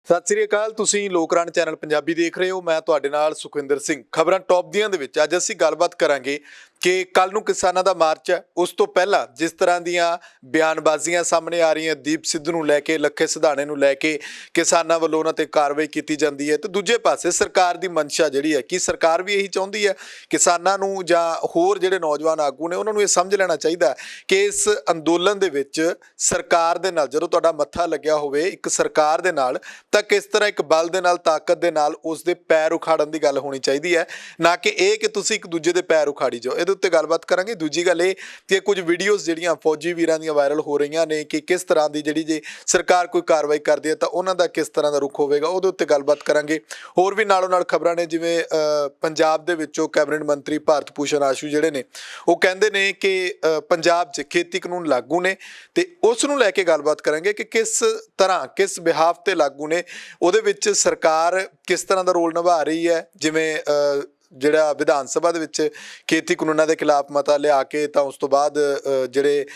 ਸਤਿ ਸ੍ਰੀ ਅਕਾਲ। ਤੁਸੀਂ ਲੋਕਰਾਣ ਚੈਨਲ ਪੰਜਾਬੀ ਦੇਖ ਰਹੇ ਹੋ। ਮੈਂ ਤੁਹਾਡੇ ਨਾਲ ਸੁਖਵਿੰਦਰ ਸਿੰਘ। ਖਬਰਾਂ ਟੌਪ ਦੀਆਂ ਦੇ ਵਿੱਚ ਅੱਜ ਅਸੀਂ ਗੱਲਬਾਤ ਕਰਾਂਗੇ ਕਿ ਕੱਲ ਨੂੰ ਕਿਸਾਨਾਂ ਦਾ ਮਾਰਚ ਹੈ। ਉਸ ਤੋਂ ਪਹਿਲਾਂ ਜਿਸ ਤਰ੍ਹਾਂ ਦੀਆਂ ਬਿਆਨਬਾਜ਼ੀਆਂ ਸਾਹਮਣੇ ਆ ਰਹੀਆਂ, ਦੀਪ ਸਿੱਧੂ ਨੂੰ ਲੈ ਕੇ, ਲੱਖੇ ਸਿਧਾਣੇ ਨੂੰ ਲੈ ਕੇ ਕਿਸਾਨਾਂ ਵੱਲੋਂ ਉਹਨਾਂ ਤੇ ਕਾਰਵਾਈ ਕੀਤੀ ਜਾਂਦੀ ਹੈ, ਤੇ ਦੂਜੇ ਪਾਸੇ ਸਰਕਾਰ ਦੀ ਮਨਸ਼ਾ ਜਿਹੜੀ ਹੈ ਕਿ ਸਰਕਾਰ ਵੀ ਇਹੀ ਚਾਹੁੰਦੀ ਹੈ ਕਿਸਾਨਾਂ ਨੂੰ ਜਾਂ ਹੋਰ ਜਿਹੜੇ ਨੌਜਵਾਨ ਆਗੂ ਨੇ ਉਹਨਾਂ ਨੂੰ ਇਹ ਸਮਝ ਲੈਣਾ ਚਾਹੀਦਾ ਕਿ ਇਸ ਅੰਦੋਲਨ ਦੇ ਵਿੱਚ ਸਰਕਾਰ ਦੇ ਨਾਲ ਜਦੋਂ ਤੁਹਾਡਾ ਮੱਥਾ ਲੱਗਿਆ ਹੋਵੇ ਇੱਕ ਸਰਕਾਰ ਦੇ ਨਾਲ, ਤਾਂ ਕਿਸ ਤਰ੍ਹਾਂ ਇੱਕ ਬਲ ਦੇ ਨਾਲ, ਤਾਕਤ ਦੇ ਨਾਲ ਉਸ ਦੇ ਪੈਰ ਉਖਾੜਨ ਦੀ ਗੱਲ ਹੋਣੀ ਚਾਹੀਦੀ ਹੈ, ਨਾ ਕਿ ਇਹ ਕਿ ਤੁਸੀਂ ਇੱਕ ਦੂਜੇ ਦੇ ਪੈਰ ਉਖਾੜੀ ਜਾਓ। ਇਹਦੇ ਉੱਤੇ ਗੱਲਬਾਤ ਕਰਾਂਗੇ। ਦੂਜੀ ਗੱਲ ਇਹ ਕਿ ਕੁਝ ਵੀਡੀਓਜ਼ ਜਿਹੜੀਆਂ ਫੌਜੀ ਵੀਰਾਂ ਦੀਆਂ ਵਾਇਰਲ ਹੋ ਰਹੀਆਂ ਨੇ ਕਿ ਕਿਸ ਤਰ੍ਹਾਂ ਦੀ ਜਿਹੜੀ ਜੇ ਸਰਕਾਰ ਕੋਈ ਕਾਰਵਾਈ ਕਰਦੀ ਹੈ ਤਾਂ ਉਹਨਾਂ ਦਾ ਕਿਸ ਤਰ੍ਹਾਂ ਦਾ ਰੁਖ ਹੋਵੇਗਾ, ਉਹਦੇ ਉੱਤੇ ਗੱਲਬਾਤ ਕਰਾਂਗੇ। ਹੋਰ ਵੀ ਨਾਲੋਂ ਨਾਲ ਖਬਰਾਂ ਨੇ, ਜਿਵੇਂ ਪੰਜਾਬ ਦੇ ਵਿੱਚੋਂ ਕੈਬਨਿਟ ਮੰਤਰੀ ਭਾਰਤ ਭੂਸ਼ਣ ਆਸ਼ੂ ਜਿਹੜੇ ਨੇ ਉਹ ਕਹਿੰਦੇ ਨੇ ਕਿ ਪੰਜਾਬ 'ਚ ਖੇਤੀ ਕਾਨੂੰਨ ਲਾਗੂ ਨੇ, ਤੇ ਉਸ ਨੂੰ ਲੈ ਕੇ ਗੱਲਬਾਤ ਕਰਾਂਗੇ ਕਿ ਕਿਸ ਤਰ੍ਹਾਂ, ਕਿਸ ਬਿਹਾਫ ਤੇ ਲਾਗੂ ਨੇ, ਉਹਦੇ ਵਿੱਚ ਸਰਕਾਰ ਕਿਸ ਤਰ੍ਹਾਂ ਦਾ ਰੋਲ ਨਿਭਾ ਰਹੀ ਹੈ। ਜਿਵੇਂ ਜਿਹੜਾ ਵਿਧਾਨ ਸਭਾ ਦੇ ਵਿੱਚ ਖੇਤੀ ਕਾਨੂੰਨਾਂ ਦੇ ਖਿਲਾਫ ਮਤਾ ਲਿਆ ਕੇ ਤਾਂ ਉਸ ਤੋਂ ਬਾਅਦ ਜਿਹੜੇ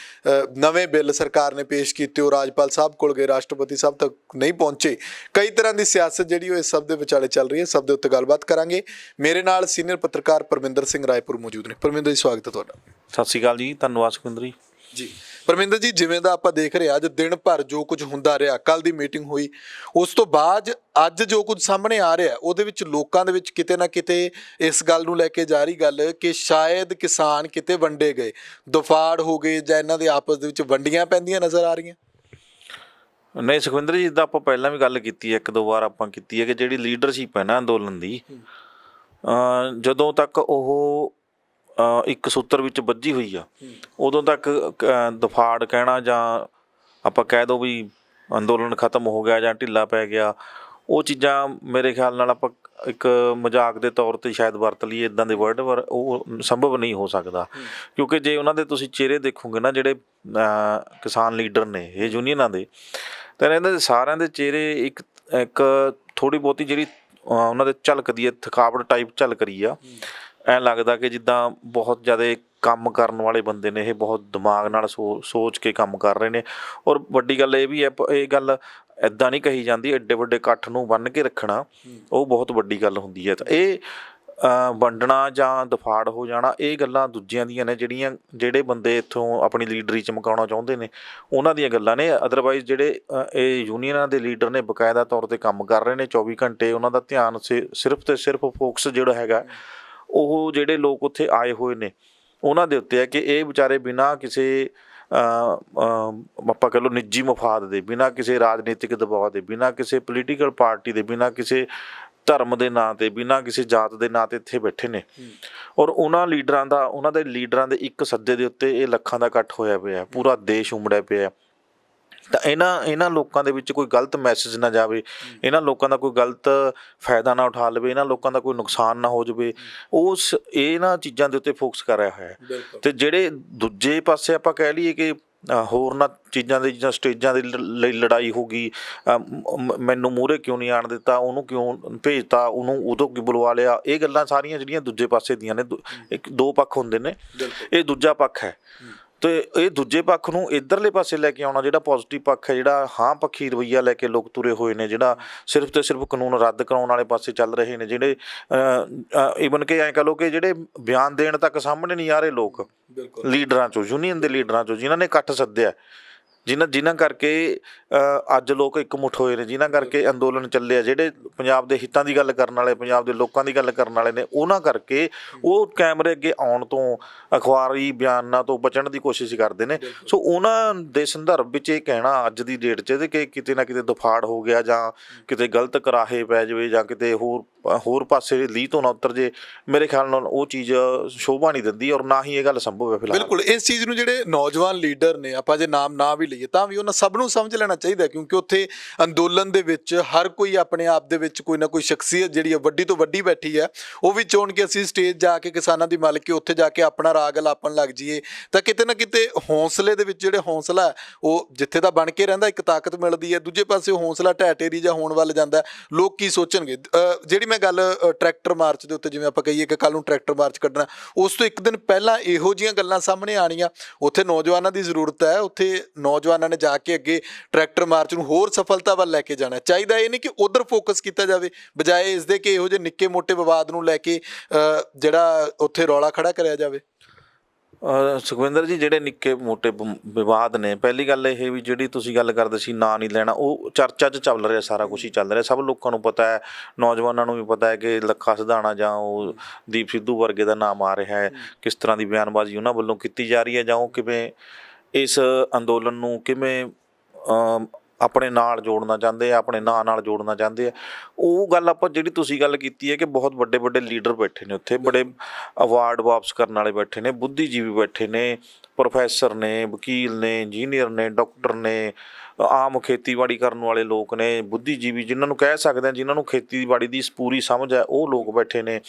ਨਵੇਂ ਬਿੱਲ ਸਰਕਾਰ ਨੇ ਪੇਸ਼ ਕੀਤੇ ਉਹ ਰਾਜਪਾਲ ਸਾਹਿਬ ਕੋਲ ਗਏ, ਰਾਸ਼ਟਰਪਤੀ ਸਾਹਿਬ ਤੱਕ ਨਹੀਂ ਪਹੁੰਚੇ। ਕਈ ਤਰ੍ਹਾਂ ਦੀ ਸਿਆਸਤ ਜਿਹੜੀ ਉਹ ਇਸ ਸਭ ਦੇ ਵਿਚਾਲੇ ਚੱਲ ਰਹੀ ਹੈ। ਸਭ ਦੇ ਉੱਤੇ ਗੱਲਬਾਤ ਕਰਾਂਗੇ। ਮੇਰੇ ਨਾਲ ਸੀਨੀਅਰ ਪੱਤਰਕਾਰ ਪਰਮਿੰਦਰ ਸਿੰਘ ਰਾਏਪੁਰ ਮੌਜੂਦ ਨੇ। ਪਰਮਿੰਦਰ ਜੀ, ਸਵਾਗਤ ਹੈ ਤੁਹਾਡਾ। ਸਤਿ ਸ਼੍ਰੀ ਅਕਾਲ ਜੀ, ਧੰਨਵਾਦ ਸੁਖਵਿੰਦਰ ਜੀ। ਪਰਮਿੰਦਰ ਜੀ, ਜਿਵੇਂ ਦਾ ਆਪਾਂ ਦੇਖ ਰਹੇ ਅੱਜ ਦਿਨ ਭਰ ਜੋ ਕੁਝ ਹੁੰਦਾ ਰਿਹਾ, ਕੱਲ ਦੀ ਮੀਟਿੰਗ ਹੋਈ, ਉਸ ਤੋਂ ਬਾਅਦ ਅੱਜ ਜੋ ਕੁਝ ਸਾਹਮਣੇ ਆ ਰਿਹਾ ਉਹਦੇ ਵਿੱਚ ਲੋਕਾਂ ਦੇ ਵਿੱਚ ਕਿਤੇ ਨਾ ਕਿਤੇ ਇਸ ਗੱਲ ਨੂੰ ਲੈ ਕੇ ਜਾ ਰਹੀ ਗੱਲ ਕਿ ਸ਼ਾਇਦ ਕਿਸਾਨ ਕਿਤੇ ਵੰਡੇ ਗਏ, ਦਫਾੜ ਹੋ ਗਏ, ਜਾਂ ਇਹਨਾਂ ਦੇ ਆਪਸ ਦੇ ਵਿੱਚ ਵੰਡੀਆਂ ਪੈਂਦੀਆਂ ਨਜ਼ਰ ਆ ਰਹੀਆਂ। ਨਹੀਂ ਸੁਖਵਿੰਦਰ ਜੀ, ਜਿੱਦਾਂ ਆਪਾਂ ਪਹਿਲਾਂ ਵੀ ਗੱਲ ਕੀਤੀ ਹੈ, ਇੱਕ ਦੋ ਵਾਰ ਆਪਾਂ ਕੀਤੀ ਹੈ ਕਿ ਜਿਹੜੀ ਲੀਡਰਸ਼ਿਪ ਹੈ ਨਾ ਅੰਦੋਲਨ ਦੀ, ਜਦੋਂ ਤੱਕ ਉਹ ਇੱਕ ਸੂਤਰ ਵਿੱਚ ਬੱਝੀ ਹੋਈ ਆ ਉਦੋਂ ਤੱਕ ਦਫਾੜ ਕਹਿਣਾ ਜਾਂ ਆਪਾਂ ਕਹਿ ਦਿਓ ਵੀ ਅੰਦੋਲਨ ਖਤਮ ਹੋ ਗਿਆ ਜਾਂ ਢਿੱਲਾ ਪੈ ਗਿਆ, ਉਹ ਚੀਜ਼ਾਂ ਮੇਰੇ ਖਿਆਲ ਨਾਲ ਆਪਾਂ ਇੱਕ ਮਜ਼ਾਕ ਦੇ ਤੌਰ 'ਤੇ ਸ਼ਾਇਦ ਵਰਤ ਲਈਏ, ਇੱਦਾਂ ਦੇ ਵਰਡ, ਪਰ ਉਹ ਸੰਭਵ ਨਹੀਂ ਹੋ ਸਕਦਾ। ਕਿਉਂਕਿ ਜੇ ਉਹਨਾਂ ਦੇ ਤੁਸੀਂ ਚਿਹਰੇ ਦੇਖੋਗੇ ਨਾ, ਜਿਹੜੇ ਕਿਸਾਨ ਲੀਡਰ ਨੇ ਇਹ ਯੂਨੀਅਨਾਂ ਦੇ, ਤਾਂ ਇਹਨਾਂ ਦੇ ਸਾਰਿਆਂ ਦੇ ਚਿਹਰੇ ਇੱਕ ਥੋੜ੍ਹੀ ਬਹੁਤੀ ਜਿਹੜੀ ਉਹਨਾਂ ਦੇ ਝਲਕਦੀ ਹੈ, ਥਕਾਵਟ ਟਾਈਪ ਝਲਕ ਰਹੀ ਆ। ਐਂ ਲੱਗਦਾ ਕਿ ਜਿੱਦਾਂ ਬਹੁਤ ਜ਼ਿਆਦਾ ਕੰਮ ਕਰਨ ਵਾਲੇ ਬੰਦੇ ਨੇ, ਇਹ ਬਹੁਤ ਦਿਮਾਗ ਨਾਲ ਸੋਚ ਕੇ ਕੰਮ ਕਰ ਰਹੇ ਨੇ। ਔਰ ਵੱਡੀ ਗੱਲ ਇਹ ਵੀ ਹੈ, ਇਹ ਗੱਲ ਇੱਦਾਂ ਨਹੀਂ ਕਹੀ ਜਾਂਦੀ, ਐਡੇ ਵੱਡੇ ਇਕੱਠ ਨੂੰ ਬੰਨ੍ਹ ਕੇ ਰੱਖਣਾ ਉਹ ਬਹੁਤ ਵੱਡੀ ਗੱਲ ਹੁੰਦੀ ਹੈ। ਤਾਂ ਇਹ ਵੰਡਣਾ ਜਾਂ ਦਫਾੜ ਹੋ ਜਾਣਾ, ਇਹ ਗੱਲਾਂ ਦੂਜਿਆਂ ਦੀਆਂ ਨੇ, ਜਿਹੜੇ ਬੰਦੇ ਇੱਥੋਂ ਆਪਣੀ ਲੀਡਰੀ ਚਮਕਾਉਣਾ ਚਾਹੁੰਦੇ ਨੇ ਉਹਨਾਂ ਦੀਆਂ ਗੱਲਾਂ ਨੇ। ਅਦਰਵਾਈਜ਼ ਜਿਹੜੇ ਇਹ ਯੂਨੀਅਨਾਂ ਦੇ ਲੀਡਰ ਨੇ ਬਕਾਇਦਾ ਤੌਰ 'ਤੇ ਕੰਮ ਕਰ ਰਹੇ ਨੇ 24 ਘੰਟੇ, ਉਹਨਾਂ ਦਾ ਧਿਆਨ ਸਿਰਫ ਤੇ ਸਿਰਫ ਫੋਕਸ ਜਿਹੜਾ ਹੈਗਾ ਉਹ ਜਿਹੜੇ ਲੋਕ ਉੱਥੇ ਆਏ ਹੋਏ ਨੇ ਉਹਨਾਂ ਦੇ ਉੱਤੇ ਹੈ ਕਿ ਇਹ ਵਿਚਾਰੇ ਬਿਨਾਂ ਕਿਸੇ ਆਪਾਂ ਕਹਿ ਲਓ ਨਿੱਜੀ ਮਫਾਦ ਦੇ, ਬਿਨਾਂ ਕਿਸੇ ਰਾਜਨੀਤਿਕ ਦਬਾਅ ਦੇ, ਬਿਨਾਂ ਕਿਸੇ ਪੋਲੀਟੀਕਲ ਪਾਰਟੀ ਦੇ, ਬਿਨਾਂ ਕਿਸੇ ਧਰਮ ਦੇ ਨਾਂ 'ਤੇ, ਬਿਨਾਂ ਕਿਸੇ ਜਾਤ ਦੇ ਨਾਂ 'ਤੇ ਇੱਥੇ ਬੈਠੇ ਨੇ। ਔਰ ਉਹਨਾਂ ਦੇ ਲੀਡਰਾਂ ਦੇ ਇੱਕ ਸੱਦੇ ਦੇ ਉੱਤੇ ਇਹ ਲੱਖਾਂ ਦਾ ਇਕੱਠ ਹੋਇਆ ਪਿਆ, ਪੂਰਾ ਦੇਸ਼ ਉਮੜਿਆ ਪਿਆ। ਤਾਂ ਇਹਨਾਂ ਲੋਕਾਂ ਦੇ ਵਿੱਚ ਕੋਈ ਗਲਤ ਮੈਸੇਜ ਨਾ ਜਾਵੇ, ਇਹਨਾਂ ਲੋਕਾਂ ਦਾ ਕੋਈ ਗਲਤ ਫਾਇਦਾ ਨਾ ਉਠਾ ਲਵੇ, ਇਹਨਾਂ ਲੋਕਾਂ ਦਾ ਕੋਈ ਨੁਕਸਾਨ ਨਾ ਹੋ ਜਾਵੇ, ਇਹਨਾਂ ਚੀਜ਼ਾਂ ਦੇ ਉੱਤੇ ਫੋਕਸ ਕਰ ਰਿਹਾ ਹੈ। ਅਤੇ ਜਿਹੜੇ ਦੂਜੇ ਪਾਸੇ ਆਪਾਂ ਕਹਿ ਲਈਏ ਕਿ ਹੋਰਨਾਂ ਚੀਜ਼ਾਂ ਦੇ, ਜਿੱਦਾਂ ਸਟੇਜਾਂ ਦੇ ਲਈ ਲੜਾਈ ਹੋ ਗਈ, ਮੈਨੂੰ ਮੂਹਰੇ ਕਿਉਂ ਨਹੀਂ ਆਉਣ ਦਿੱਤਾ, ਉਹਨੂੰ ਕਿਉਂ ਭੇਜਤਾ, ਉਹਨੂੰ ਉਦੋਂ ਕਿਉਂ ਬੁਲਵਾ ਲਿਆ, ਇਹ ਗੱਲਾਂ ਸਾਰੀਆਂ ਜਿਹੜੀਆਂ ਦੂਜੇ ਪਾਸੇ ਦੀਆਂ ਨੇ। ਦੋ ਪੱਖ ਹੁੰਦੇ ਨੇ, ਇਹ ਦੂਜਾ ਪੱਖ ਹੈ। ਅਤੇ ਇਹ ਦੂਜੇ ਪੱਖ ਨੂੰ ਇੱਧਰਲੇ ਪਾਸੇ ਲੈ ਕੇ ਆਉਣਾ, ਜਿਹੜਾ ਪੋਜ਼ੀਟਿਵ ਪੱਖ ਹੈ, ਜਿਹੜਾ ਹਾਂ ਪੱਖੀ ਰਵੱਈਆ ਲੈ ਕੇ ਲੋਕ ਤੁਰੇ ਹੋਏ ਨੇ, ਜਿਹੜਾ ਸਿਰਫ ਅਤੇ ਸਿਰਫ ਕਾਨੂੰਨ ਰੱਦ ਕਰਾਉਣ ਵਾਲੇ ਪਾਸੇ ਚੱਲ ਰਹੇ ਨੇ, ਜਿਹੜੇ ਈਵਨ ਕਿ ਐਂ ਕਹਿ ਲਓ ਕਿ ਜਿਹੜੇ ਬਿਆਨ ਦੇਣ ਤੱਕ ਸਾਹਮਣੇ ਨਹੀਂ ਆ ਰਹੇ ਲੋਕ, ਲੀਡਰਾਂ 'ਚੋਂ, ਯੂਨੀਅਨ ਦੇ ਲੀਡਰਾਂ 'ਚੋਂ, ਜਿਨ੍ਹਾਂ ਨੇ ਇਕੱਠ ਸੱਦਿਆ, ਜਿਨ੍ਹਾਂ ਕਰਕੇ ਅੱਜ ਲੋਕ ਇਕਮੁੱਠ ਹੋਏ ਨੇ, ਜਿਨ੍ਹਾਂ ਕਰਕੇ ਅੰਦੋਲਨ ਚੱਲਿਆ, ਜਿਹੜੇ ਪੰਜਾਬ ਦੇ ਹਿੱਤਾਂ ਦੀ ਗੱਲ ਕਰਨ ਵਾਲੇ, ਪੰਜਾਬ ਦੇ ਲੋਕਾਂ ਦੀ ਗੱਲ ਕਰਨ ਵਾਲੇ ਨੇ, ਉਹਨਾਂ ਕਰਕੇ ਉਹ ਕੈਮਰੇ ਅੱਗੇ ਆਉਣ ਤੋਂ, ਅਖਬਾਰੀ ਬਿਆਨਾਂ ਤੋਂ ਬਚਣ ਦੀ ਕੋਸ਼ਿਸ਼ ਕਰਦੇ ਨੇ। ਸੋ ਉਹਨਾਂ ਦੇ ਸੰਦਰਭ ਵਿੱਚ ਇਹ ਕਹਿਣਾ ਅੱਜ ਦੀ ਡੇਟ 'ਚ ਕਿ ਕਿਤੇ ਨਾ ਕਿਤੇ ਦਫਾੜ ਹੋ ਗਿਆ ਜਾਂ ਕਿਤੇ ਗਲਤ ਕਰਾਹੇ ਪੈ ਜਾਵੇ ਜਾਂ ਕਿਤੇ ਹੋਰ ਪਾਸੇ ਲੀਹ ਤੋਂ ਨਾ ਉਤਰ ਜੇ, ਮੇਰੇ ਖਿਆਲ ਨਾਲ ਉਹ ਚੀਜ਼ ਸ਼ੋਭਾ ਨਹੀਂ ਦਿੰਦੀ, ਔਰ ਨਾ ਹੀ ਇਹ ਗੱਲ ਸੰਭਵ ਹੈ ਫਿਲਹਾਲ। ਬਿਲਕੁਲ। ਇਸ ਚੀਜ਼ ਨੂੰ ਜਿਹੜੇ ਨੌਜਵਾਨ ਲੀਡਰ ਨੇ, ਆਪਾਂ ਜੇ ਨਾਮ ਨਾ ਵੀ ਲਈਏ ਤਾਂ ਵੀ ਉਹਨਾਂ ਸਭ ਨੂੰ ਸਮਝ ਲੈਣਾ ਚਾਹੀਦਾ, ਕਿਉਂਕਿ ਉੱਥੇ ਅੰਦੋਲਨ ਦੇ ਵਿੱਚ ਹਰ ਕੋਈ ਆਪਣੇ ਆਪ ਦੇ ਵਿੱਚ ਕੋਈ ਨਾ ਕੋਈ ਸ਼ਖਸੀਅਤ ਜਿਹੜੀ ਹੈ ਵੱਡੀ ਤੋਂ ਵੱਡੀ ਬੈਠੀ ਹੈ। ਉਹ ਵੀ ਚਾਹੁਣ ਕਿ ਅਸੀਂ ਸਟੇਜ ਜਾ ਕੇ ਕਿਸਾਨਾਂ ਦੀ ਮੱਲ ਕੇ ਉੱਥੇ ਜਾ ਕੇ ਆਪਣਾ ਰਾਗ ਲਾਪਣ ਲੱਗ ਜਾਈਏ, ਤਾਂ ਕਿਤੇ ਨਾ ਕਿਤੇ ਹੌਸਲੇ ਦੇ ਵਿੱਚ ਜਿਹੜੇ ਹੌਸਲਾ ਹੈ ਉਹ ਜਿੱਥੇ ਤਾਂ ਬਣ ਕੇ ਰਹਿੰਦਾ, ਇੱਕ ਤਾਕਤ ਮਿਲਦੀ ਹੈ, ਦੂਜੇ ਪਾਸੇ ਉਹ ਹੌਸਲਾ ਢਹਿ ਢੇਰੀ ਜਾਂ ਹੋਣ ਵੱਲ ਜਾਂਦਾ। ਲੋਕ ਕੀ ਸੋਚਣਗੇ? ਜਿਹੜੀ ਮੈਂ ਗੱਲ ਟਰੈਕਟਰ ਮਾਰਚ ਦੇ ਉੱਤੇ, ਜਿਵੇਂ ਆਪਾਂ ਕਹੀਏ ਕਿ ਕੱਲ ਨੂੰ ਟਰੈਕਟਰ ਮਾਰਚ ਕੱਢਣਾ, ਉਸ ਤੋਂ ਇੱਕ ਦਿਨ ਪਹਿਲਾਂ ਇਹੋ ਜਿਹੀਆਂ ਗੱਲਾਂ ਸਾਹਮਣੇ ਆਣੀਆਂ। ਉੱਥੇ ਨੌਜਵਾਨਾਂ ਦੀ ਜ਼ਰੂਰਤ ਹੈ, ਉੱਥੇ ਨੌਜਵਾਨਾਂ ਨੇ ਜਾ ਕੇ ਅੱਗੇ ਟਰੈਕਟਰ ਮਾਰਚ ਨੂੰ ਹੋਰ ਸਫਲਤਾ ਵੱਲ ਲੈ ਕੇ ਜਾਣਾ ਚਾਹੀਦਾ। ਇਹ ਨਹੀਂ ਕਿ ਉਧਰ ਫੋਕਸ ਕੀਤਾ ਜਾਵੇ, ਬਜਾਏ ਇਸ ਦੇ ਕਿ ਇਹੋ ਜਿਹੇ ਨਿੱਕੇ ਮੋਟੇ ਵਿਵਾਦ ਨੂੰ ਲੈ ਕੇ ਜਿਹੜਾ ਉੱਥੇ ਰੌਲਾ ਖੜਾ ਕਰਿਆ ਜਾਵੇ। ਸੁਖਵਿੰਦਰ ਜੀ, ਜਿਹੜੇ ਨਿੱਕੇ ਮੋਟੇ ਵਿਵਾਦ ਨੇ, ਪਹਿਲੀ ਗੱਲ ਇਹ ਵੀ ਜਿਹੜੀ ਤੁਸੀਂ ਗੱਲ ਕਰਦੇ ਸੀ ਨਾਂ ਨਹੀਂ ਲੈਣਾ, ਉਹ ਚਰਚਾ 'ਚ ਚੱਲ ਰਿਹਾ, ਸਾਰਾ ਕੁਛ ਹੀ ਚੱਲ ਰਿਹਾ, ਸਭ ਲੋਕਾਂ ਨੂੰ ਪਤਾ ਹੈ, ਨੌਜਵਾਨਾਂ ਨੂੰ ਵੀ ਪਤਾ ਹੈ ਕਿ ਲੱਖਾ ਸਿਧਾਣਾ ਜਾਂ ਉਹ ਦੀਪ ਸਿੱਧੂ ਵਰਗੇ ਦਾ ਨਾਮ ਆ ਰਿਹਾ ਹੈ, ਕਿਸ ਤਰ੍ਹਾਂ ਦੀ ਬਿਆਨਬਾਜ਼ੀ ਉਹਨਾਂ ਵੱਲੋਂ ਕੀਤੀ ਜਾ ਰਹੀ ਹੈ, ਜਾਂ ਉਹ ਕਿਵੇਂ ਇਸ ਅੰਦੋਲਨ ਨੂੰ ਕਿਵੇਂ ਆਪਣੇ ਨਾਲ ਜੋੜਨਾ ਚਾਹੁੰਦੇ ਆ, ਆਪਣੇ ਨਾਂ ਨਾਲ ਜੋੜਨਾ ਚਾਹੁੰਦੇ ਆ। ਉਹ ਗੱਲ ਆਪਾਂ ਜਿਹੜੀ ਤੁਸੀਂ ਗੱਲ ਕੀਤੀ ਹੈ ਕਿ ਬਹੁਤ ਵੱਡੇ ਵੱਡੇ ਲੀਡਰ ਬੈਠੇ ਨੇ ਉੱਥੇ, ਬੜੇ ਅਵਾਰਡ ਵਾਪਸ ਕਰਨ ਵਾਲੇ ਬੈਠੇ ਨੇ, ਬੁੱਧੀਜੀਵੀ ਬੈਠੇ ਨੇ, ਪ੍ਰੋਫੈਸਰ ਨੇ, ਵਕੀਲ ਨੇ, ਇੰਜੀਨੀਅਰ ਨੇ, ਡਾਕਟਰ ਨੇ, ਆਮ ਖੇਤੀਬਾੜੀ ਕਰਨ ਵਾਲੇ ਲੋਕ ਨੇ, ਬੁੱਧੀਜੀਵੀ ਜਿਹਨਾਂ ਨੂੰ ਕਹਿ ਸਕਦੇ ਹਾਂ, ਜਿਹਨਾਂ ਨੂੰ ਖੇਤੀਬਾੜੀ ਦੀ ਪੂਰੀ ਸਮਝ ਹੈ, ਉਹ ਲੋਕ ਬੈਠੇ ਨੇ,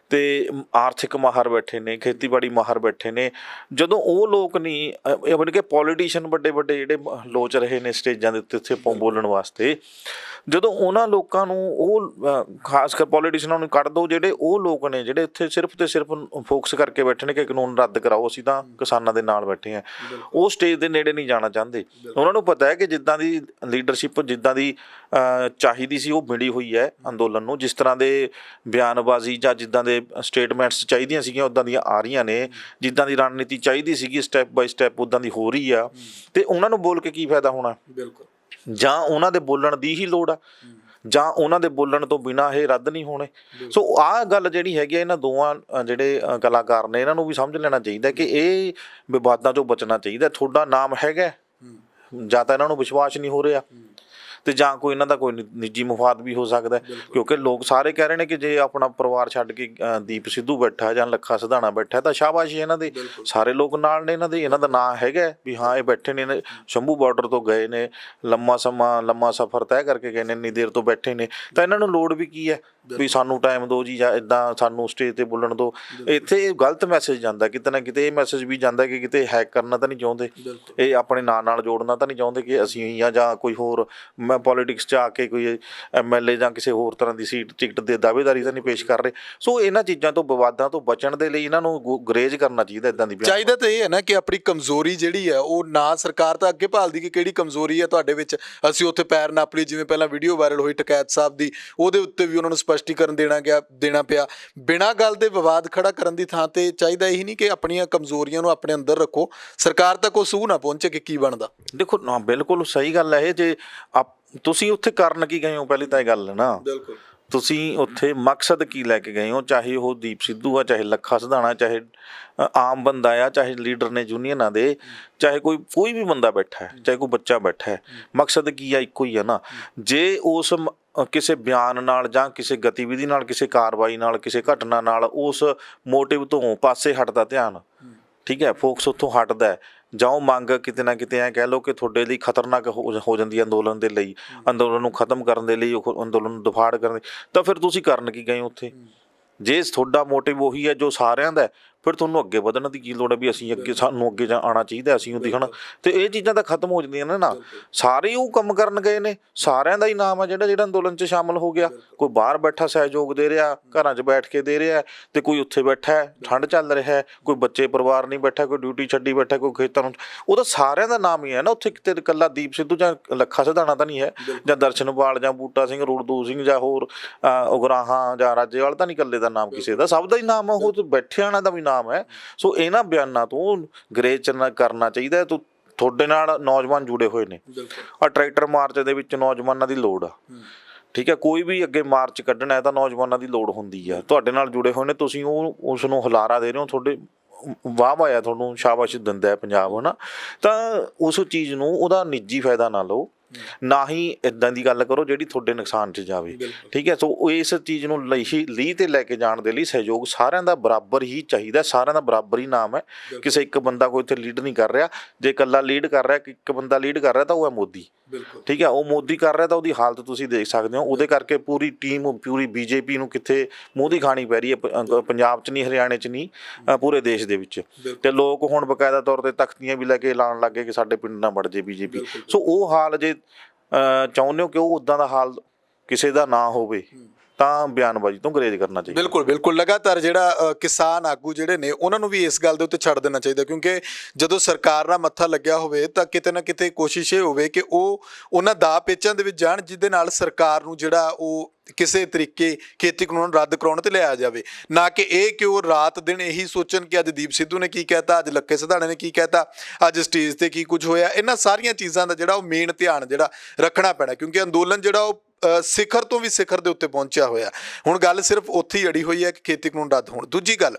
ਅਤੇ ਆਰਥਿਕ ਮਾਹਰ ਬੈਠੇ ਨੇ, ਖੇਤੀਬਾੜੀ ਮਾਹਰ ਬੈਠੇ ਨੇ। ਜਦੋਂ ਉਹ ਲੋਕ ਨਹੀਂ, ਯਾਨੀ ਕਿ ਪੋਲੀਟੀਸ਼ੀਅਨ ਵੱਡੇ ਵੱਡੇ ਜਿਹੜੇ ਲੋਚ ਰਹੇ ਨੇ ਸਟੇਜਾਂ ਦੇ ਉੱਤੇ ਉੱਥੇ ਬੋਲਣ ਵਾਸਤੇ, ਜਦੋਂ ਉਹਨਾਂ ਲੋਕਾਂ ਨੂੰ ਉਹ ਖਾਸ ਕਰ ਪੋਲੀਟੀਸ਼ੀਅਨਾਂ ਨੂੰ ਕੱਢ ਦਿਓ, ਜਿਹੜੇ ਉਹ ਲੋਕ ਨੇ ਜਿਹੜੇ ਉੱਥੇ ਸਿਰਫ ਅਤੇ ਸਿਰਫ ਫੋਕਸ ਕਰਕੇ ਬੈਠੇ ਨੇ ਕਿ ਕਾਨੂੰਨ ਰੱਦ ਕਰਾਓ, ਅਸੀਂ ਤਾਂ ਕਿਸਾਨਾਂ ਦੇ ਨਾਲ ਬੈਠੇ ਹਾਂ, ਉਹ ਸਟੇਜ ਦੇ ਨੇੜੇ ਨਹੀਂ ਜਾਣਾ ਚਾਹੁੰਦੇ। ਉਹਨਾਂ ਨੂੰ ਪਤਾ ਹੈ ਕਿ ਜਿੱਦਾਂ ਦੀ ਲੀਡਰਸ਼ਿਪ ਜਿੱਦਾਂ ਦੀ ਚਾਹੀਦੀ ਸੀ ਉਹ ਮਿਲੀ ਹੋਈ ਹੈ ਅੰਦੋਲਨ ਨੂੰ, ਜਿਸ ਤਰ੍ਹਾਂ ਦੇ ਬਿਆਨਬਾਜ਼ੀ ਜਾਂ ਜਿੱਦਾਂ ਦੇ ਸਟੇਟਮੈਂਟਸ ਚਾਹੀਦੀਆਂ ਸੀਗੀਆਂ ਉੱਦਾਂ ਦੀਆਂ ਆ ਰਹੀਆਂ ਨੇ, ਜਿੱਦਾਂ ਦੀ ਰਣਨੀਤੀ ਚਾਹੀਦੀ ਸੀਗੀ ਸਟੈਪ ਬਾਈ ਸਟੈਪ ਉੱਦਾਂ ਦੀ ਹੋ ਰਹੀ ਆ, ਅਤੇ ਉਹਨਾਂ ਨੂੰ ਬੋਲ ਕੇ ਕੀ ਫਾਇਦਾ ਹੋਣਾ? ਬਿਲਕੁਲ। ਜਾਂ ਉਹਨਾਂ ਦੇ ਬੋਲਣ ਦੀ ਹੀ ਲੋੜ ਆ, ਜਾਂ ਉਹਨਾਂ ਦੇ ਬੋਲਣ ਤੋਂ ਬਿਨਾਂ ਇਹ ਰੱਦ ਨਹੀਂ ਹੋਣੇ। ਸੋ ਆਹ ਗੱਲ ਜਿਹੜੀ ਹੈਗੀ ਆ, ਇਹਨਾਂ ਦੋਵਾਂ ਜਿਹੜੇ ਕਲਾਕਾਰ ਨੇ, ਇਹਨਾਂ ਨੂੰ ਵੀ ਸਮਝ ਲੈਣਾ ਚਾਹੀਦਾ ਕਿ ਇਹ ਵਿਵਾਦਾਂ 'ਚੋਂ ਬਚਣਾ ਚਾਹੀਦਾ। ਤੁਹਾਡਾ ਨਾਮ ਹੈਗਾ, ਜਾਂ ਤਾਂ ਇਹਨਾਂ ਨੂੰ ਵਿਸ਼ਵਾਸ ਨਹੀਂ ਹੋ ਰਿਹਾ, ਅਤੇ ਜਾਂ ਕੋਈ ਇਹਨਾਂ ਦਾ ਕੋਈ ਨਿੱਜੀ ਮਫਾਦ ਵੀ ਹੋ ਸਕਦਾ, ਕਿਉਂਕਿ ਲੋਕ ਸਾਰੇ ਕਹਿ ਰਹੇ ਨੇ ਕਿ ਜੇ ਆਪਣਾ ਪਰਿਵਾਰ ਛੱਡ ਕੇ ਦੀਪ ਸਿੱਧੂ ਬੈਠਾ ਜਾਂ ਲੱਖਾ ਸਿਧਾਣਾ ਬੈਠਾ ਤਾਂ ਸ਼ਾਬਾਸ਼ ਇਹਨਾਂ ਦੇ, ਸਾਰੇ ਲੋਕ ਨਾਲ ਨੇ ਇਹਨਾਂ ਦੇ, ਇਹਨਾਂ ਦਾ ਨਾਂ ਹੈਗਾ ਵੀ ਹਾਂ ਇਹ ਬੈਠੇ ਨੇ, ਸ਼ੰਭੂ ਬਾਰਡਰ ਤੋਂ ਗਏ ਨੇ, ਲੰਮਾ ਸਫ਼ਰ ਤੈਅ ਕਰਕੇ ਗਏ ਨੇ, ਇੰਨੀ ਦੇਰ ਤੋਂ ਬੈਠੇ ਨੇ, ਤਾਂ ਇਹਨਾਂ ਨੂੰ ਲੋੜ ਵੀ ਕੀ ਹੈ ਵੀ ਸਾਨੂੰ ਟਾਈਮ ਦਿਓ ਜੀ, ਜਾਂ ਇੱਦਾਂ ਸਾਨੂੰ ਸਟੇਜ 'ਤੇ ਬੋਲਣ ਦਿਓ। ਇੱਥੇ ਗਲਤ ਮੈਸੇਜ ਜਾਂਦਾ, ਕਿਤੇ ਨਾ ਕਿਤੇ ਇਹ ਮੈਸੇਜ ਵੀ ਜਾਂਦਾ ਕਿ ਕਿਤੇ ਹੈਕ ਕਰਨਾ ਤਾਂ ਨਹੀਂ ਚਾਹੁੰਦੇ, ਇਹ ਆਪਣੇ ਨਾਂ ਨਾਲ ਜੋੜਨਾ ਤਾਂ ਨਹੀਂ ਚਾਹੁੰਦੇ ਕਿ ਅਸੀਂ ਜਾਂ ਕੋਈ ਹੋਰ ਪੋਲੀਟਿਕਸ 'ਚ ਆ ਕੇ ਕੋਈ MLA ਜਾਂ ਕਿਸੇ ਹੋਰ ਤਰ੍ਹਾਂ ਦੀ ਸੀਟ ਟਿਕਟ ਦੇ ਦਾਅਵੇਦਾਰੀ ਤਾਂ ਨਹੀਂ ਪੇਸ਼ ਕਰ ਰਹੇ। ਸੋ ਇਹਨਾਂ ਚੀਜ਼ਾਂ ਤੋਂ, ਵਿਵਾਦਾਂ ਤੋਂ ਬਚਣ ਦੇ ਲਈ ਇਹਨਾਂ ਨੂੰ ਗੁਰੇਜ਼ ਕਰਨਾ ਚਾਹੀਦਾ। ਇੱਦਾਂ ਦੀ ਚਾਹੀਦਾ ਤਾਂ ਇਹ ਹੈ ਨਾ ਕਿ ਆਪਣੀ ਕਮਜ਼ੋਰੀ ਜਿਹੜੀ ਹੈ ਉਹ ਨਾ, ਸਰਕਾਰ ਤਾਂ ਅੱਗੇ ਭਾਲਦੀ ਕਿ ਕਿਹੜੀ ਕਮਜ਼ੋਰੀ ਹੈ ਤੁਹਾਡੇ ਵਿੱਚ, ਅਸੀਂ ਉੱਥੇ ਪੈਰ ਨਾਪ ਲਈ। ਜਿਵੇਂ ਪਹਿਲਾਂ ਵੀਡੀਓ ਵਾਇਰਲ ਹੋਈ ਟਕੈਤ ਸਾਹਿਬ ਦੀ, ਉਹਦੇ ਉੱਤੇ ਵੀ ਉਹਨਾਂ ਨੂੰ ਸਪਸ਼ਟੀਕਰਨ ਦੇਣਾ ਪਿਆ। ਬਿਨਾਂ ਗੱਲ ਦੇ ਵਿਵਾਦ ਖੜਾ ਕਰਨ ਦੀ ਥਾਂ ਤੇ ਚਾਹੀਦਾ ਇਹੀ ਨਹੀਂ ਕਿ ਆਪਣੀਆਂ ਕਮਜ਼ੋਰੀਆਂ ਨੂੰ ਆਪਣੇ ਅੰਦਰ ਰੱਖੋ, ਸਰਕਾਰ ਤੱਕ ਉਹ ਸੂਹ ਨਾ ਪਹੁੰਚੇ ਕਿ ਕੀ ਬਣਦਾ। ਦੇਖੋ ਨਾ, ਬਿਲਕੁਲ ਸਹੀ ਗੱਲ ਹੈ ਇਹ। ਜੇ ਤੁਸੀਂ ਉੱਥੇ ਕਰਨ ਕੀ ਗਏ ਹੋ, ਪਹਿਲੀ ਤਾਂ ਇਹ ਗੱਲ ਹੈ ਨਾ, ਬਿਲਕੁਲ ਤੁਸੀਂ ਉੱਥੇ ਮਕਸਦ ਕੀ ਲੈ ਕੇ ਗਏ ਹੋ? ਚਾਹੇ ਉਹ ਦੀਪ ਸਿੱਧੂ ਆ, ਚਾਹੇ ਲੱਖਾ ਸਿਧਾਣਾ, ਚਾਹੇ ਆਮ ਬੰਦਾ ਆ, ਚਾਹੇ ਲੀਡਰ ਨੇ ਯੂਨੀਅਨਾਂ ਦੇ, ਚਾਹੇ ਕੋਈ ਵੀ ਬੰਦਾ ਬੈਠਾ ਹੈ, ਚਾਹੇ ਕੋਈ ਬੱਚਾ ਬੈਠਾ ਹੈ, ਮਕਸਦ ਕੀ ਆ? ਇੱਕੋ ਹੀ ਆ ਨਾ। ਜੇ ਉਸ ਕਿਸੇ ਬਿਆਨ ਨਾਲ ਜਾਂ ਕਿਸੇ ਗਤੀਵਿਧੀ ਨਾਲ, ਕਿਸੇ ਕਾਰਵਾਈ ਨਾਲ, ਕਿਸੇ ਘਟਨਾ ਨਾਲ ਉਸ ਮੋਟਿਵ ਤੋਂ ਪਾਸੇ ਹਟਦਾ ਧਿਆਨ, ਠੀਕ ਹੈ, ਫੋਕਸ ਉੱਥੋਂ ਹਟਦਾ, ਜਾਂ ਉਹ ਮੰਗ ਕਿਤੇ ਨਾ ਕਿਤੇ ਐਂ ਕਹਿ ਲਓ ਕਿ ਤੁਹਾਡੇ ਲਈ ਖਤਰਨਾਕ ਹੋ ਜਾਂਦੀ ਹੈ ਅੰਦੋਲਨ ਦੇ ਲਈ, ਅੰਦੋਲਨ ਨੂੰ ਖਤਮ ਕਰਨ ਦੇ ਲਈ, ਉਹ ਅੰਦੋਲਨ ਨੂੰ ਦਫਾੜ ਕਰਨ ਦੇ, ਤਾਂ ਫਿਰ ਤੁਸੀਂ ਕਰਨ ਕੀ ਗਏ ਉੱਥੇ? ਜੇ ਤੁਹਾਡਾ ਮੋਟਿਵ ਉਹੀ ਹੈ ਜੋ ਸਾਰਿਆਂ ਦਾ, ਫਿਰ ਤੁਹਾਨੂੰ ਅੱਗੇ ਵਧਣ ਦੀ ਕੀ ਲੋੜ ਹੈ ਵੀ ਅਸੀਂ ਅੱਗੇ, ਸਾਨੂੰ ਅੱਗੇ ਆਉਣਾ ਚਾਹੀਦਾ, ਅਸੀਂ ਉਹ ਦਿਖਣਾ। ਅਤੇ ਇਹ ਚੀਜ਼ਾਂ ਤਾਂ ਖਤਮ ਹੋ ਜਾਂਦੀਆਂ ਨੇ ਨਾ। ਸਾਰੇ ਉਹ ਕੰਮ ਕਰਨ ਗਏ ਨੇ, ਸਾਰਿਆਂ ਦਾ ਹੀ ਨਾਮ ਆ ਜਿਹੜਾ ਅੰਦੋਲਨ 'ਚ ਸ਼ਾਮਲ ਹੋ ਗਿਆ। ਕੋਈ ਬਾਹਰ ਬੈਠਾ ਸਹਿਯੋਗ ਦੇ ਰਿਹਾ, ਘਰਾਂ 'ਚ ਬੈਠ ਕੇ ਦੇ ਰਿਹਾ, ਅਤੇ ਕੋਈ ਉੱਥੇ ਬੈਠਾ ਹੈ, ਠੰਡ ਚੱਲ ਰਿਹਾ ਹੈ, ਕੋਈ ਬੱਚੇ ਪਰਿਵਾਰ ਨਹੀਂ ਬੈਠਾ, ਕੋਈ ਡਿਊਟੀ ਛੱਡੀ ਬੈਠਾ, ਕੋਈ ਖੇਤਾਂ ਨੂੰ, ਉਹ ਤਾਂ ਸਾਰਿਆਂ ਦਾ ਨਾਮ ਹੀ ਹੈ ਨਾ ਉੱਥੇ। ਕਿਤੇ ਇਕੱਲਾ ਦੀਪ ਸਿੱਧੂ ਜਾਂ ਲੱਖਾ ਸਿਧਾਣਾ ਤਾਂ ਨਹੀਂ ਹੈ, ਜਾਂ ਦਰਸ਼ਨਪਾਲ ਜਾਂ ਬੂਟਾ ਸਿੰਘ, ਰੂੜਦੂ ਸਿੰਘ, ਜਾਂ ਹੋਰ ਉਗਰਾਹਾਂ ਜਾਂ ਰਾਜੇਵਾਲ ਤਾਂ ਨਹੀਂ ਇਕੱਲੇ ਦਾ ਨਾਮ ਕਿਸੇ ਦਾ, ਸਭ ਦਾ ਹੀ ਨਾਮ ਆ, ਉਹ ਤਾਂ ਬੈਠੇ ਵਾਲਿਆਂ ਦਾ ਵੀ ਨਾਮ ਹੈ। ਸੋ ਇਹਨਾਂ ਬਿਆਨਾਂ ਤੋਂ ਗੁਰੇਜ਼ ਕਰਨਾ ਚਾਹੀਦਾ। ਤੁਹਾਡੇ ਨਾਲ ਨੌਜਵਾਨ ਜੁੜੇ ਹੋਏ ਨੇ, ਆਹ ਟਰੈਕਟਰ ਮਾਰਚ ਦੇ ਵਿੱਚ ਨੌਜਵਾਨਾਂ ਦੀ ਲੋੜ ਆ, ਠੀਕ ਹੈ, ਕੋਈ ਵੀ ਅੱਗੇ ਮਾਰਚ ਕੱਢਣਾ ਹੈ ਤਾਂ ਨੌਜਵਾਨਾਂ ਦੀ ਲੋੜ ਹੁੰਦੀ ਆ। ਤੁਹਾਡੇ ਨਾਲ ਜੁੜੇ ਹੋਏ ਨੇ, ਤੁਸੀਂ ਉਸ ਨੂੰ ਹੁਲਾਰਾ ਦੇ ਰਹੇ ਹੋ, ਤੁਹਾਡੇ ਵਾਹ ਆ, ਤੁਹਾਨੂੰ ਸ਼ਾਬਾਸ਼ ਦਿੰਦਾ ਹੈ ਪੰਜਾਬ, ਹੈ ਨਾ। ਤਾਂ ਉਸ ਚੀਜ਼ ਨੂੰ, ਉਹਦਾ ਨਿੱਜੀ ਫਾਇਦਾ ਨਾ ਲਓ, ਨਾ ਹੀ ਇੱਦਾਂ ਦੀ ਗੱਲ ਕਰੋ ਜਿਹੜੀ ਤੁਹਾਡੇ ਨੁਕਸਾਨ 'ਚ ਜਾਵੇ, ਠੀਕ ਹੈ। ਸੋ ਇਸ ਚੀਜ਼ ਨੂੰ ਲੀਹ 'ਤੇ ਲੈ ਕੇ ਜਾਣ ਦੇ ਲਈ ਸਹਿਯੋਗ ਸਾਰਿਆਂ ਦਾ ਬਰਾਬਰ ਹੀ ਚਾਹੀਦਾ, ਸਾਰਿਆਂ ਦਾ ਬਰਾਬਰ ਹੀ ਨਾਮ ਹੈ। ਕਿਸੇ ਇੱਕ ਬੰਦਾ ਕੋਈ ਇੱਥੇ ਲੀਡ ਨਹੀਂ ਕਰ ਰਿਹਾ। ਜੇ ਇਕੱਲਾ ਲੀਡ ਕਰ ਰਿਹਾ, ਇੱਕ ਬੰਦਾ ਲੀਡ ਕਰ ਰਿਹਾ ਤਾਂ ਉਹ ਹੈ ਮੋਦੀ, ਠੀਕ ਹੈ। ਉਹ ਮੋਦੀ ਕਰ ਰਿਹਾ ਤਾਂ ਉਹਦੀ ਹਾਲਤ ਤੁਸੀਂ ਦੇਖ ਸਕਦੇ ਹੋ। ਉਹਦੇ ਕਰਕੇ ਪੂਰੀ ਟੀਮ, ਪੂਰੀ BJP ਨੂੰ ਕਿੱਥੇ ਮੂੰਹ ਦੀ ਖਾਣੀ ਪੈ ਰਹੀ ਹੈ, ਪੰਜਾਬ 'ਚ ਨਹੀਂ, ਹਰਿਆਣੇ 'ਚ ਨਹੀਂ, ਪੂਰੇ ਦੇਸ਼ ਦੇ ਵਿੱਚ। ਅਤੇ ਲੋਕ ਹੁਣ ਬਕਾਇਦਾ ਤੌਰ 'ਤੇ ਤਖਤੀਆਂ ਵੀ ਲੈ ਕੇ ਐਲਾਨ ਲੱਗ ਗਏ ਕਿ ਸਾਡੇ ਪਿੰਡ ਨਾ ਵੜ ਜੇ BJP। ਸੋ ਉਹ ਹਾਲ ਜੇ ਚਾਹੁੰਦੇ ਹੋ ਕਿ ਉਹ ਉੱਦਾਂ ਦਾ ਹਾਲ ਕਿਸੇ ਦਾ ਨਾ ਹੋਵੇ, ਤਾਂ ਬਿਆਨਬਾਜ਼ੀ ਤੋਂ ਗੁਰੇਜ਼ ਕਰਨਾ ਚਾਹੀਦਾ। ਬਿਲਕੁਲ ਬਿਲਕੁਲ ਲਗਾਤਾਰ ਜਿਹੜਾ ਕਿਸਾਨ ਆਗੂ ਜਿਹੜੇ ਨੇ ਉਹਨਾਂ ਨੂੰ ਵੀ ਇਸ ਗੱਲ ਦੇ ਉੱਤੇ ਛੱਡ ਦੇਣਾ ਚਾਹੀਦਾ, ਕਿਉਂਕਿ ਜਦੋਂ ਸਰਕਾਰ ਨਾਲ ਮੱਥਾ ਲੱਗਿਆ ਹੋਵੇ ਤਾਂ ਕਿਤੇ ਨਾ ਕਿਤੇ ਕੋਸ਼ਿਸ਼ ਇਹ ਹੋਵੇ ਕਿ ਉਹ ਉਹਨਾਂ ਦਾਅ ਪੇਚਾਂ ਦੇ ਵਿੱਚ ਜਾਣ ਜਿਹਦੇ ਨਾਲ ਸਰਕਾਰ ਨੂੰ ਜਿਹੜਾ ਉਹ ਕਿਸੇ ਤਰੀਕੇ ਖੇਤੀ ਕਾਨੂੰਨ ਰੱਦ ਕਰਾਉਣ ਤੇ ਲਿਆਇਆ ਜਾਵੇ, ਨਾ ਕਿ ਇਹ ਕਿ ਉਹ ਰਾਤ ਦਿਨ ਇਹੀ ਸੋਚਣ ਕਿ ਅੱਜ ਦੀਪ ਸਿੱਧੂ ਨੇ ਕੀ ਕਹਿਤਾ, ਅੱਜ ਲੱਕੇ ਸਿਧਾਣੇ ਨੇ ਕੀ ਕਹਿਤਾ, ਅੱਜ ਸਟੇਜ ਤੇ ਕੀ ਕੁਝ ਹੋਇਆ। ਇਹਨਾਂ ਸਾਰੀਆਂ ਚੀਜ਼ਾਂ ਦਾ ਜਿਹੜਾ ਉਹ ਮੇਨ ਧਿਆਨ ਜਿਹੜਾ ਰੱਖਣਾ ਪੈਣਾ, ਕਿਉਂਕਿ ਅੰਦੋਲਨ ਜਿਹੜਾ ਉਹ ਸਿਖਰ ਤੋਂ ਵੀ ਸਿਖਰ ਦੇ ਉੱਤੇ ਪਹੁੰਚਿਆ ਹੋਇਆ। ਹੁਣ ਗੱਲ ਸਿਰਫ ਉੱਥੇ ਹੀ ਅੜੀ ਹੋਈ ਹੈ ਕਿ ਖੇਤੀ ਕਾਨੂੰਨ ਰੱਦ ਹੋਣ। ਦੂਜੀ ਗੱਲ,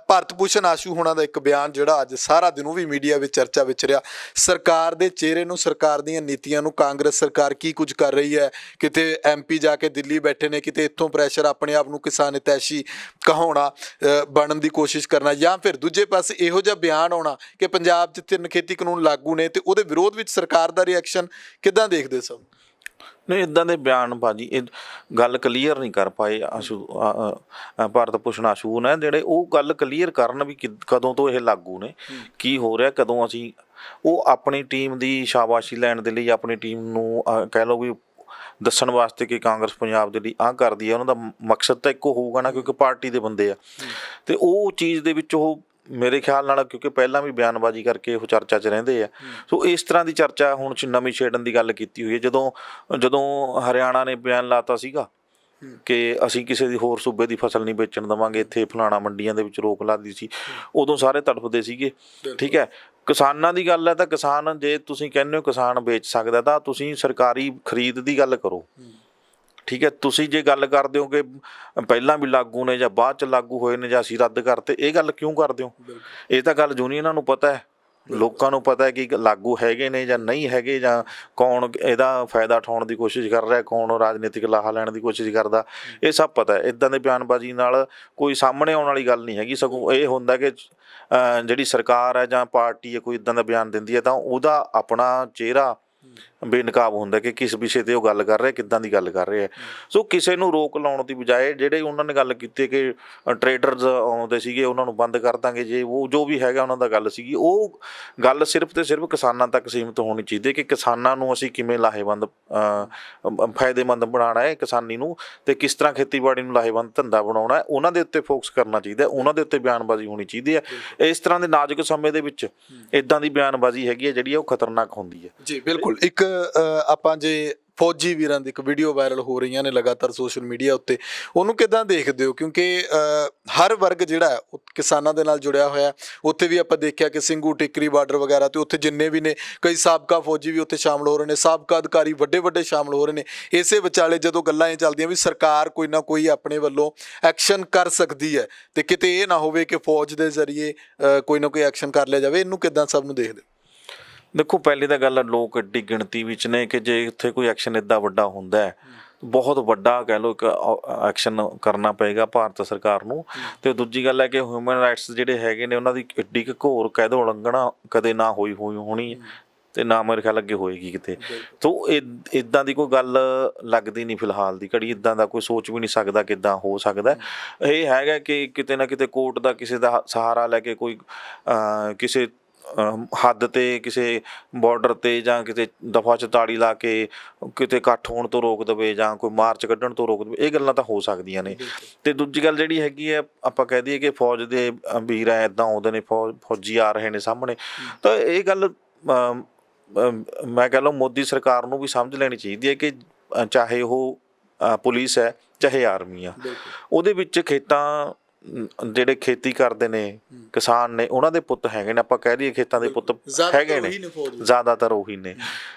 ਭਾਰਤ ਭੂਸ਼ਣ ਆਸ਼ੂ ਹੋਣਾ ਦਾ ਇੱਕ ਬਿਆਨ ਜਿਹੜਾ ਅੱਜ ਸਾਰਾ ਦਿਨ ਉਹ ਵੀ ਮੀਡੀਆ ਵਿੱਚ ਚਰਚਾ ਵਿੱਚ ਰਿਹਾ। ਸਰਕਾਰ ਦੇ ਚਿਹਰੇ ਨੂੰ, ਸਰਕਾਰ ਦੀਆਂ ਨੀਤੀਆਂ ਨੂੰ, ਕਾਂਗਰਸ ਸਰਕਾਰ ਕੀ ਕੁਝ ਕਰ ਰਹੀ ਹੈ, ਕਿਤੇ ਐਮਪੀ ਜਾ ਕੇ ਦਿੱਲੀ ਬੈਠੇ ਨੇ, ਕਿਤੇ ਇੱਥੋਂ ਪ੍ਰੈਸ਼ਰ ਆਪਣੇ ਆਪ ਨੂੰ ਕਿਸਾਨ ਹਿਤੈਸ਼ੀ ਕਹਾਉਣਾ, ਬਣਨ ਦੀ ਕੋਸ਼ਿਸ਼ ਕਰਨਾ, ਜਾਂ ਫਿਰ ਦੂਜੇ ਪਾਸੇ ਇਹੋ ਜਿਹਾ ਬਿਆਨ ਆਉਣਾ ਕਿ ਪੰਜਾਬ 'ਚ 3 ਖੇਤੀ ਕਾਨੂੰਨ ਲਾਗੂ ਨੇ ਤੇ ਉਹਦੇ ਵਿਰੋਧ ਵਿੱਚ ਸਰਕਾਰ ਦਾ ਰਿਐਕਸ਼ਨ ਕਿੱਦਾਂ ਦੇਖਦੇ ਸੋ? ਨਹੀਂ, ਇੱਦਾਂ ਦੇ ਬਿਆਨਬਾਜ਼ੀ ਇਹ ਗੱਲ ਕਲੀਅਰ ਨਹੀਂ ਕਰ ਪਾਏ ਭਾਰਤ ਭੂਸ਼ਣ ਆਸ਼ੂ ਨੇ, ਜਿਹੜੇ ਉਹ ਗੱਲ ਕਲੀਅਰ ਕਰਨ ਵੀ ਕਦੋਂ ਤੋਂ ਇਹ ਲਾਗੂ ਨੇ, ਕੀ ਹੋ ਰਿਹਾ, ਕਦੋਂ ਅਸੀਂ ਉਹ ਆਪਣੀ ਟੀਮ ਦੀ ਸ਼ਾਬਾਸ਼ੀ ਲੈਣ ਦੇ ਲਈ, ਆਪਣੀ ਟੀਮ ਨੂੰ ਕਹਿ ਲਓ ਵੀ ਦੱਸਣ ਵਾਸਤੇ ਕਿ ਕਾਂਗਰਸ ਪੰਜਾਬ ਦੇ ਲਈ ਆਹ ਕਰਦੀ ਹੈ। ਉਹਨਾਂ ਦਾ ਮਕਸਦ ਤਾਂ ਇੱਕੋ ਹੋਊਗਾ ਨਾ, ਕਿਉਂਕਿ ਪਾਰਟੀ ਦੇ ਬੰਦੇ ਆ, ਤੇ ਉਹ ਚੀਜ਼ ਦੇ ਵਿੱਚ ਉਹ ਮੇਰੇ ਖਿਆਲ ਨਾਲ, ਕਿਉਂਕਿ ਪਹਿਲਾਂ ਵੀ ਬਿਆਨਬਾਜ਼ੀ ਕਰਕੇ ਉਹ ਚਰਚਾ 'ਚ ਰਹਿੰਦੇ ਆ, ਸੋ ਇਸ ਤਰ੍ਹਾਂ ਦੀ ਚਰਚਾ ਹੁਣ ਨਵੀਂ ਛੇੜਨ ਦੀ ਗੱਲ ਕੀਤੀ ਹੋਈ ਹੈ। ਜਦੋਂ ਹਰਿਆਣਾ ਨੇ ਬਿਆਨ ਲਾਤਾ ਸੀਗਾ ਕਿ ਅਸੀਂ ਕਿਸੇ ਦੀ ਹੋਰ ਸੂਬੇ ਦੀ ਫਸਲ ਨਹੀਂ ਵੇਚਣ ਦੇਵਾਂਗੇ, ਇੱਥੇ ਫਲਾਣਾ ਮੰਡੀਆਂ ਦੇ ਵਿੱਚ ਰੋਕ ਲਾਦੀ ਸੀ, ਉਦੋਂ ਸਾਰੇ ਤੜਫਦੇ ਸੀਗੇ। ਠੀਕ ਹੈ, ਕਿਸਾਨਾਂ ਦੀ ਗੱਲ ਹੈ ਤਾਂ ਕਿਸਾਨ, ਜੇ ਤੁਸੀਂ ਕਹਿੰਦੇ ਹੋ ਕਿਸਾਨ ਵੇਚ ਸਕਦਾ ਤਾਂ ਤੁਸੀਂ ਸਰਕਾਰੀ ਖਰੀਦ ਦੀ ਗੱਲ ਕਰੋ। ਠੀਕ ਹੈ, ਤੁਸੀਂ ਜੇ ਗੱਲ ਕਰਦੇ ਹੋ ਕਿ ਪਹਿਲਾਂ ਵੀ ਲਾਗੂ ਨੇ ਜਾਂ ਬਾਅਦ 'ਚ ਲਾਗੂ ਹੋਏ ਨੇ ਜਾਂ ਅਸੀਂ ਰੱਦ ਕਰਤੇ, ਇਹ ਗੱਲ ਕਿਉਂ ਕਰਦੇ ਹੋ? ਇਹ ਤਾਂ ਗੱਲ ਯੂਨੀਅਨਾਂ ਨੂੰ ਪਤਾ ਹੈ, ਲੋਕਾਂ ਨੂੰ ਪਤਾ ਹੈ ਕਿ ਲਾਗੂ ਹੈਗੇ ਨੇ ਜਾਂ ਨਹੀਂ ਹੈਗੇ, ਜਾਂ ਕੌਣ ਇਹਦਾ ਫਾਇਦਾ ਉਠਾਉਣ ਦੀ ਕੋਸ਼ਿਸ਼ ਕਰ ਰਿਹਾ, ਕੌਣ ਰਾਜਨੀਤਿਕ ਲਾਹਾ ਲੈਣ ਦੀ ਕੋਸ਼ਿਸ਼ ਕਰਦਾ, ਇਹ ਸਭ ਪਤਾ ਹੈ। ਇੱਦਾਂ ਦੇ ਬਿਆਨਬਾਜ਼ੀ ਨਾਲ ਕੋਈ ਸਾਹਮਣੇ ਆਉਣ ਵਾਲੀ ਗੱਲ ਨਹੀਂ ਹੈਗੀ, ਸਗੋਂ ਇਹ ਹੁੰਦਾ ਕਿ ਜਿਹੜੀ ਸਰਕਾਰ ਹੈ ਜਾਂ ਪਾਰਟੀ ਹੈ ਕੋਈ ਇੱਦਾਂ ਦਾ ਬਿਆਨ ਦਿੰਦੀ ਹੈ ਤਾਂ ਉਹਦਾ ਆਪਣਾ ਚਿਹਰਾ ਬੇਨਕਾਬ ਹੁੰਦਾ ਕਿ ਕਿਸ ਵਿਸ਼ੇ ਤੇ ਉਹ ਗੱਲ ਕਰ ਰਿਹਾ, ਕਿੱਦਾਂ ਦੀ ਗੱਲ ਕਰ ਰਿਹਾ। ਸੋ ਕਿਸੇ ਨੂੰ ਰੋਕ ਲਾਉਣ ਦੀ ਬਜਾਏ ਜਿਹੜੇ ਉਹਨਾਂ ਨੇ ਗੱਲ ਕੀਤੀ ਕਿ ਟਰੇਡਰਸ ਆਉਂਦੇ ਸੀਗੇ ਉਹਨਾਂ ਨੂੰ ਬੰਦ ਕਰ ਦਾਂਗੇ, ਜੇ ਉਹ ਜੋ ਵੀ ਹੈਗਾ ਉਹਨਾਂ ਦਾ ਗੱਲ ਸੀਗੀ, ਉਹ ਗੱਲ ਸਿਰਫ ਤੇ ਸਿਰਫ ਕਿਸਾਨਾਂ ਤੱਕ ਸੀਮਿਤ ਹੋਣੀ ਚਾਹੀਦੀ ਕਿ ਕਿਸਾਨਾਂ ਨੂੰ ਅਸੀਂ ਕਿਵੇਂ ਲਾਹੇਵੰਦ ਫਾਇਦੇਮੰਦ ਬਣਾਉਣਾ ਹੈ ਕਿਸਾਨੀ ਨੂੰ, ਤੇ ਕਿਸ ਤਰ੍ਹਾਂ ਖੇਤੀਬਾੜੀ ਨੂੰ ਲਾਹੇਵੰਦ ਧੰਦਾ ਬਣਾਉਣਾ ਹੈ, ਉਹਨਾਂ ਦੇ ਉੱਤੇ ਫੋਕਸ ਕਰਨਾ ਚਾਹੀਦਾ, ਉਹਨਾਂ ਦੇ ਉੱਤੇ ਬਿਆਨਬਾਜ਼ੀ ਹੋਣੀ ਚਾਹੀਦੀ ਹੈ। ਇਸ ਤਰ੍ਹਾਂ ਦੇ ਨਾਜ਼ੁਕ ਸਮੇਂ ਦੇ ਵਿੱਚ ਇੱਦਾਂ ਦੀ ਬਿਆਨਬਾਜ਼ੀ ਹੈਗੀ ਹੈ ਜਿਹੜੀ ਉਹ ਖਤਰਨਾਕ ਹੁੰਦੀ ਹੈ। ਜੀ ਬਿਲਕੁਲ। ਇੱਕ ਆਪਾਂ ਜੇ ਫੌਜੀ ਵੀਰਾਂ ਦੀ ਇੱਕ ਵੀਡੀਓ ਵਾਇਰਲ ਹੋ ਰਹੀਆਂ ਨੇ ਲਗਾਤਾਰ ਸੋਸ਼ਲ ਮੀਡੀਆ ਉੱਤੇ, ਉਹਨੂੰ ਕਿੱਦਾਂ ਦੇਖਦੇ ਹੋ? ਕਿਉਂਕਿ ਹਰ ਵਰਗ ਜਿਹੜਾ ਉਹ ਕਿਸਾਨਾਂ ਦੇ ਨਾਲ ਜੁੜਿਆ ਹੋਇਆ। ਉੱਥੇ ਵੀ ਆਪਾਂ ਦੇਖਿਆ ਕਿ ਸਿੰਘੂ ਟਿੱਕਰੀ ਬਾਰਡਰ ਵਗੈਰਾ ਤੇ ਉੱਥੇ ਜਿੰਨੇ ਵੀ ਨੇ ਕਈ ਸਾਬਕਾ ਫੌਜੀ ਵੀ ਉੱਥੇ ਸ਼ਾਮਲ ਹੋ ਰਹੇ ਨੇ, ਸਾਬਕਾ ਅਧਿਕਾਰੀ ਵੱਡੇ ਵੱਡੇ ਸ਼ਾਮਲ ਹੋ ਰਹੇ ਨੇ। ਇਸੇ ਵਿਚਾਲੇ ਜਦੋਂ ਗੱਲਾਂ ਇਹ ਚੱਲਦੀਆਂ ਵੀ ਸਰਕਾਰ ਕੋਈ ਨਾ ਕੋਈ ਆਪਣੇ ਵੱਲੋਂ ਐਕਸ਼ਨ ਕਰ ਸਕਦੀ ਹੈ ਤੇ ਕਿਤੇ ਇਹ ਨਾ ਹੋਵੇ ਕਿ ਫੌਜ ਦੇ ਜ਼ਰੀਏ ਕੋਈ ਨਾ ਕੋਈ ਐਕਸ਼ਨ ਕਰ ਲਿਆ ਜਾਵੇ, ਇਹਨੂੰ ਕਿੱਦਾਂ ਸਭ ਨੂੰ ਦੇਖਦੇ? ਦੇਖੋ, ਪਹਿਲੀ ਤਾਂ ਗੱਲ, ਲੋਕ ਐਡੀ ਗਿਣਤੀ ਵਿੱਚ ਨੇ ਕਿ ਜੇ ਇੱਥੇ ਕੋਈ ਐਕਸ਼ਨ ਇੱਦਾਂ ਵੱਡਾ ਹੁੰਦਾ ਹੈ, ਬਹੁਤ ਵੱਡਾ ਕਹਿ ਲਓ ਇੱਕ ਐਕਸ਼ਨ ਕਰਨਾ ਪਏਗਾ ਭਾਰਤ ਸਰਕਾਰ ਨੂੰ। ਅਤੇ ਦੂਜੀ ਗੱਲ ਹੈ ਕਿ ਹਿਊਮਨ ਰਾਈਟਸ ਜਿਹੜੇ ਹੈਗੇ ਨੇ ਉਹਨਾਂ ਦੀ ਐਡੀ ਕੁ ਘੋਰ ਕਹਿ ਦਿਓ ਉਲੰਘਣਾ ਕਦੇ ਨਾ ਹੋਣੀ ਅਤੇ ਨਾ ਮੇਰੇ ਖਿਆਲ ਅੱਗੇ ਹੋਏਗੀ ਕਿਤੇ। ਤੋ ਇੱਦਾਂ ਦੀ ਕੋਈ ਗੱਲ ਲੱਗਦੀ ਨਹੀਂ ਫਿਲਹਾਲ ਦੀ ਘੜੀ, ਇੱਦਾਂ ਦਾ ਕੋਈ ਸੋਚ ਵੀ ਨਹੀਂ ਸਕਦਾ ਕਿ ਇੱਦਾਂ ਹੋ ਸਕਦਾ। ਇਹ ਹੈਗਾ ਕਿ ਕਿਤੇ ਨਾ ਕਿਤੇ ਕੋਰਟ ਦਾ ਕਿਸੇ ਦਾ ਸਹਾਰਾ ਲੈ ਕੇ ਕੋਈ ਕਿਸੇ ਹੱਦ ਤੇ ਕਿਸੇ ਬਾਰਡਰ ਤੇ ਜਾਂ ਕਿਤੇ ਦਫਾ 'ਚ ਤਾੜੀ ਲਾ ਕੇ ਕਿਤੇ ਇਕੱਠ ਹੋਣ ਤੋਂ ਰੋਕ ਦੇਵੇ ਜਾਂ ਕੋਈ ਮਾਰਚ ਕੱਢਣ ਤੋਂ ਰੋਕ ਦੇਵੇ, ਇਹ ਗੱਲਾਂ ਤਾਂ ਹੋ ਸਕਦੀਆਂ ਨੇ। ਅਤੇ ਦੂਜੀ ਗੱਲ ਜਿਹੜੀ ਹੈਗੀ ਹੈ, ਆਪਾਂ ਕਹਿ ਦਈਏ ਕਿ ਫੌਜ ਦੇ ਵੀਰ ਐ ਇੱਦਾਂ ਆਉਂਦੇ ਨੇ, ਫੌਜੀ ਆ ਰਹੇ ਨੇ ਸਾਹਮਣੇ, ਤਾਂ ਇਹ ਗੱਲ ਮੈਂ ਕਹਿ ਲਓ ਮੋਦੀ ਸਰਕਾਰ ਨੂੰ ਵੀ ਸਮਝ ਲੈਣੀ ਚਾਹੀਦੀ ਹੈ ਕਿ ਚਾਹੇ ਉਹ ਪੁਲਿਸ ਹੈ ਚਾਹੇ ਆਰਮੀ ਆ, ਉਹਦੇ ਵਿੱਚ ਖੇਤਾਂ ਜਿਹੜੇ ਖੇਤੀ ਕਰਦੇ ਨੇ ਕਿਸਾਨ ਨੇ ਉਹਨਾਂ ਦੇ ਪੁੱਤ ਹੈਗੇ ਨੇ, ਆਪਾਂ ਕਹਿ ਦਈਏ ਖੇਤਾਂ ਦੇ ਪੁੱਤ ਹੈਗੇ ਨੇ, ਜ਼ਿਆਦਾਤਰ ਉਹੀ ਨੇ।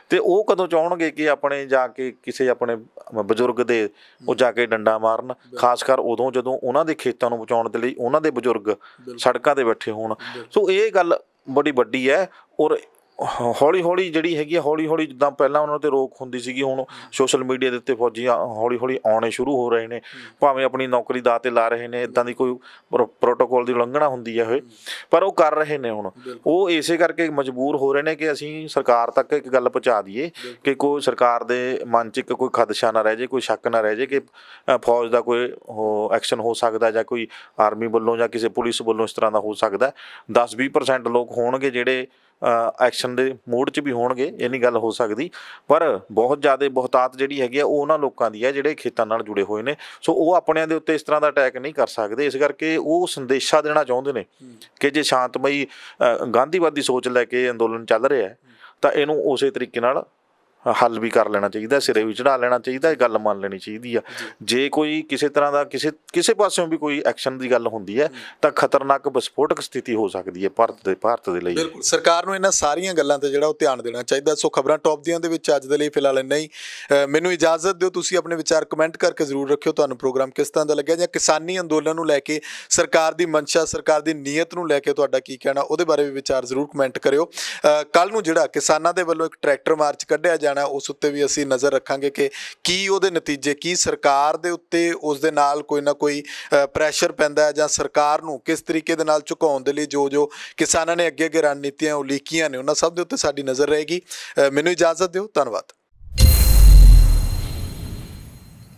ਤੇ ਉਹ ਕਦੋਂ ਚਾਹਣਗੇ ਕਿ ਆਪਣੇ ਜਾ ਕੇ ਕਿਸੇ ਆਪਣੇ ਬਜ਼ੁਰਗ ਦੇ ਉਹ ਜਾ ਕੇ ਡੰਡਾ ਮਾਰਨ, ਖਾਸ ਕਰ ਉਦੋਂ ਜਦੋਂ ਉਹਨਾਂ ਦੇ ਖੇਤਾਂ ਨੂੰ ਬਚਾਉਣ ਦੇ ਲਈ ਉਹਨਾਂ ਦੇ ਬਜ਼ੁਰਗ ਸੜਕਾਂ ਤੇ ਬੈਠੇ ਹੋਣ। ਸੋ ਇਹ ਗੱਲ ਬੜੀ ਵੱਡੀ ਹੈ। ਔਰ ਹੌਲੀ ਹੌਲੀ ਜਿਹੜੀ ਹੈਗੀ ਆ, ਹੌਲੀ ਹੌਲੀ ਜਿੱਦਾਂ ਪਹਿਲਾਂ ਉਹਨਾਂ 'ਤੇ ਰੋਕ ਹੁੰਦੀ ਸੀਗੀ, ਹੁਣ ਸੋਸ਼ਲ ਮੀਡੀਆ ਦੇ ਉੱਤੇ ਫੌਜੀ ਹੌਲੀ ਹੌਲੀ ਆਉਣੇ ਸ਼ੁਰੂ ਹੋ ਰਹੇ ਨੇ, ਭਾਵੇਂ ਆਪਣੀ ਨੌਕਰੀ ਦਾਅ 'ਤੇ ਲਾ ਰਹੇ ਨੇ, ਇੱਦਾਂ ਦੀ ਕੋਈ ਪ੍ਰੋਟੋਕੋਲ ਦੀ ਉਲੰਘਣਾ ਹੁੰਦੀ ਹੈ ਇਹ, ਪਰ ਉਹ ਕਰ ਰਹੇ ਨੇ। ਹੁਣ ਉਹ ਇਸੇ ਕਰਕੇ ਮਜਬੂਰ ਹੋ ਰਹੇ ਨੇ ਕਿ ਅਸੀਂ ਸਰਕਾਰ ਤੱਕ ਇੱਕ ਗੱਲ ਪਹੁੰਚਾ ਦਈਏ ਕਿ ਕੋਈ ਸਰਕਾਰ ਦੇ ਮਨ 'ਚ ਇੱਕ ਕੋਈ ਖਦਸ਼ਾ ਨਾ ਰਹਿ ਜਾਏ, ਕੋਈ ਸ਼ੱਕ ਨਾ ਰਹਿ ਜਾਏ ਕਿ ਫੌਜ ਦਾ ਕੋਈ ਐਕਸ਼ਨ ਹੋ ਸਕਦਾ ਜਾਂ ਕੋਈ ਆਰਮੀ ਵੱਲੋਂ ਜਾਂ ਕਿਸੇ ਪੁਲਿਸ ਵੱਲੋਂ ਇਸ ਤਰ੍ਹਾਂ ਦਾ ਹੋ ਸਕਦਾ। 10-20% ਲੋਕ ਹੋਣਗੇ ਜਿਹੜੇ ਐਕਸ਼ਨ ਦੇ ਮੂਡ 'ਚ ਵੀ ਹੋਣਗੇ, ਇਹ ਨਹੀਂ ਗੱਲ ਹੋ ਸਕਦੀ। ਪਰ ਬਹੁਤ ਜ਼ਿਆਦਾ ਬਹੁਤਾਤ ਜਿਹੜੀ ਹੈਗੀ ਆ ਉਹ ਉਹਨਾਂ ਲੋਕਾਂ ਦੀ ਹੈ ਜਿਹੜੇ ਖੇਤਾਂ ਨਾਲ ਜੁੜੇ ਹੋਏ ਨੇ। ਸੋ ਉਹ ਆਪਣਿਆਂ ਦੇ ਉੱਤੇ ਇਸ ਤਰ੍ਹਾਂ ਦਾ ਅਟੈਕ ਨਹੀਂ ਕਰ ਸਕਦੇ। ਇਸ ਕਰਕੇ ਉਹ ਸੰਦੇਸ਼ਾ ਦੇਣਾ ਚਾਹੁੰਦੇ ਨੇ ਕਿ ਜੇ ਸ਼ਾਂਤਮਈ ਗਾਂਧੀਵਾਦੀ ਸੋਚ ਲੈ ਕੇ ਅੰਦੋਲਨ ਚੱਲ ਰਿਹਾ ਹੈ ਤਾਂ ਇਹਨੂੰ ਉਸੇ ਤਰੀਕੇ ਨਾਲ ਹੱਲ ਵੀ ਕਰ ਲੈਣਾ ਚਾਹੀਦਾ, ਸਿਰੇ ਵੀ ਚੜਾ ਲੈਣਾ ਚਾਹੀਦਾ, ਇਹ ਗੱਲ ਮੰਨ ਲੈਣੀ ਚਾਹੀਦੀ ਆ। ਜੇ ਕੋਈ ਕਿਸੇ ਤਰ੍ਹਾਂ ਦਾ ਕਿਸੇ ਪਾਸਿਓਂ ਵੀ ਕੋਈ ਐਕਸ਼ਨ ਦੀ ਗੱਲ ਹੁੰਦੀ ਹੈ ਤਾਂ ਖਤਰਨਾਕ ਵਿਸਫੋਟਕ ਸਥਿਤੀ ਹੋ ਸਕਦੀ ਹੈ ਭਾਰਤ ਦੇ ਲਈ। ਬਿਲਕੁਲ, ਸਰਕਾਰ ਨੂੰ ਇਹਨਾਂ ਸਾਰੀਆਂ ਗੱਲਾਂ ਤੇ ਜਿਹੜਾ ਉਹ ਧਿਆਨ ਦੇਣਾ ਚਾਹੀਦਾ। ਸੋ ਖਬਰਾਂ ਟੌਪ ਦੀਆਂ ਦੇ ਵਿੱਚ ਅੱਜ ਦੇ ਲਈ ਫਿਲਹਾਲ ਇੰਨਾ ਹੀ। ਮੈਨੂੰ ਇਜਾਜ਼ਤ ਦਿਓ, ਤੁਸੀਂ ਆਪਣੇ ਵਿਚਾਰ ਕਮੈਂਟ ਕਰਕੇ ਜ਼ਰੂਰ ਰੱਖਿਓ। ਤੁਹਾਨੂੰ ਪ੍ਰੋਗਰਾਮ ਕਿਸ ਤਰ੍ਹਾਂ ਦਾ ਲੱਗਿਆ, ਜਾਂ ਕਿਸਾਨੀ ਅੰਦੋਲਨ ਨੂੰ ਲੈ ਕੇ ਸਰਕਾਰ ਦੀ ਮਨਸ਼ਾ, ਸਰਕਾਰ ਦੀ ਨੀਅਤ ਨੂੰ ਲੈ ਕੇ ਤੁਹਾਡਾ ਕੀ ਕਹਿਣਾ, ਉਹਦੇ ਬਾਰੇ ਵੀ ਵਿਚਾਰ ਜ਼ਰੂਰ ਕਮੈਂਟ ਕਰਿਓ। ਕੱਲ੍ਹ ਨੂੰ ਜਿਹੜਾ ਕਿਸਾਨਾਂ ਦੇ ਵੱਲੋਂ ਇੱਕ ਟਰੈਕਟਰ ਮਾਰਚ ਕੱਢਿਆ ਜਾਣਾ, ਉਸ ਉੱਤੇ ਵੀ ਅਸੀਂ ਨਜ਼ਰ ਰੱਖਾਂਗੇ ਕਿ ਕੀ ਉਹਦੇ ਨਤੀਜੇ, ਕੀ ਸਰਕਾਰ ਦੇ ਉੱਤੇ ਉਸ ਦੇ ਨਾਲ ਕੋਈ ਨਾ ਕੋਈ ਪ੍ਰੈਸ਼ਰ ਪੈਂਦਾ ਹੈ, ਜਾਂ ਸਰਕਾਰ ਨੂੰ ਕਿਸ ਤਰੀਕੇ ਦੇ ਨਾਲ ਝੁਕਾਉਣ ਦੇ ਲਈ ਜੋ ਕਿਸਾਨਾਂ ਨੇ ਅੱਗੇ ਰਣਨੀਤੀਆਂ ਉਲੀਕੀਆਂ ਨੇ, ਉਹਨਾਂ ਸਭ ਦੇ ਉੱਤੇ ਸਾਡੀ ਨਜ਼ਰ ਰਹੇਗੀ। ਮੈਨੂੰ ਇਜਾਜ਼ਤ ਦਿਓ, ਧੰਨਵਾਦ।